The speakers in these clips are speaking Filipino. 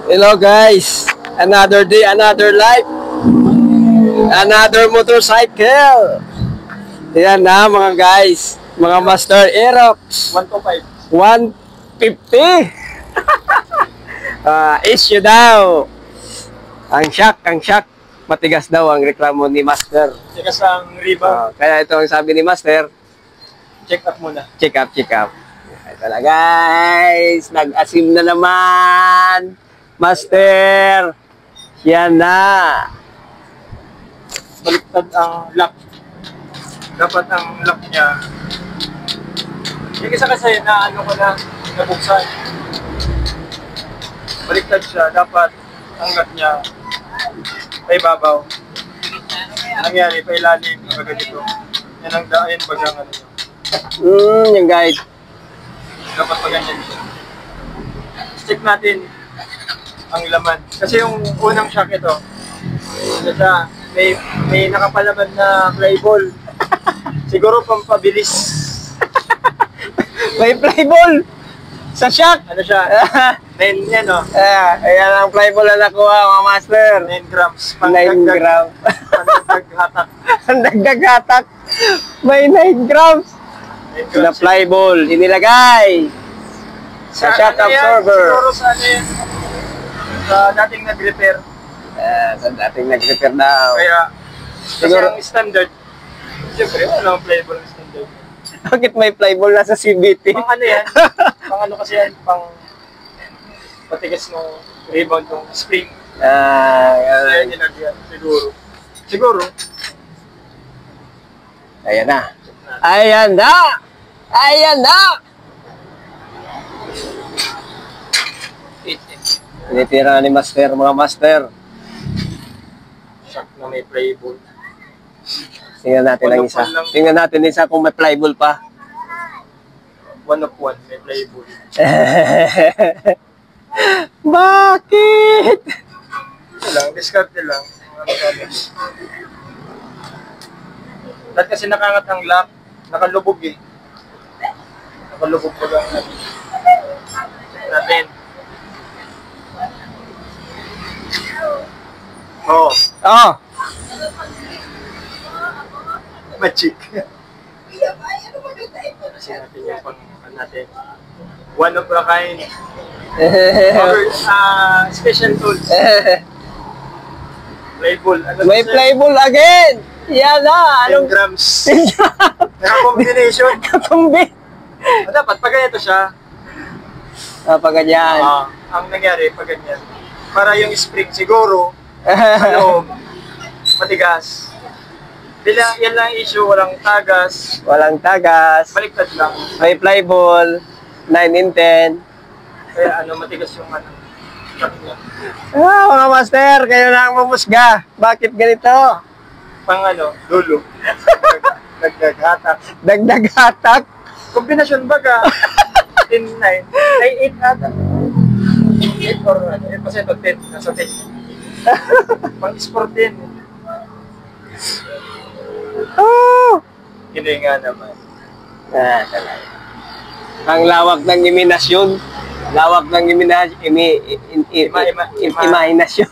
Hello guys, another day, another life, another motorcycle. Yan na mga guys, mga Master Aerox 125 150. Issue daw. Ang shock, matigas daw ang reklamo ni Master. Tigas ang rebound. Kaya ito ang sabi ni Master, Check up muna. check up. Ito na guys, nag-asim na naman. Master, yan na. Baliktad ang lock. Dapat ang lock niya. Yung isa kasi na ano ko na nabuksan. Baliktad siya. Dapat ang lock niya ay babaw. Nangyari, pa ilalim. Ganito. Yan ang daan pag ang ano niya. Yung guys. Dapat pa ganyan siya. Check natin ang laman. Kasi yung unang shock ito, ano siya, may nakapalaman na play ball. Siguro pampabilis. May play ball sa shock. Ano siya? 9 yan o. Ayan ang play ball na nakuha mga Master. 9 grams. 9 grams. Pandagdag hatak. Ang dagdag hatak. May 9 grams. 9 Na grams. play ball inilagay sa shock ano yan? absorber. Siguro sa ano yan? Sa dating nag-repair. Sa dating nag-repair daw. Kaya, kasi Siguro- ang standard, siyempre, wala ang play ball ng standard. Bakit may play ball na sa CBT? Pang ano yan? Pang ano kasi yan? Pang patigas ng rebound ng spring. Kaya nilagyan. Siguro. Ayan na. Ayan na! Ayan na! Tinitira ni Master, mga Master. Shock na may play ball. Tingnan natin ang isa. Tingnan natin isa kung may play ball pa. 1 of 1, may play ball. Bakit? Ito lang, discarte lang. Dahil kasi nakangat ang lock, nakalubog eh. Nakalubog ko lang natin. Oh, Oh! magic. Kasi natin yung pang natin. One of a kind. Special tools. Play ball. Ano May to, sir? play ball again! Yan na! 10 grams. Naka-combination. Katumbi! Dapat pag ganito siya, Pag ganyan. ang nangyari pag ganyan, para yung spring siguro, sa loob, matigas. Yan lang issue, walang tagas, Walang tagas. baliktad lang. May play ball. 9 in 10. Kaya matigas yung shock niya. Mga Master, kayo na ang mamusga. Bakit ganito? Pang dulo. Nagdaghatak. Dagdag hatak. Kombinasyon baga, 10, 9, ay 8 ata. 8 or 8% o 10, nasa 10. Pang sport din. Oh! Hindi nga naman. Talaga. Ang lawak ng iminasyon. Lawak ng imahinasyon.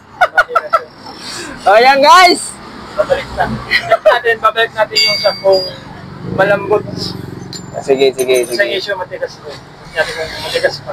O yan guys! Babalik natin yung siya kung malambot. Sige. Isang issue matigas ko. Natin kung matigas pa.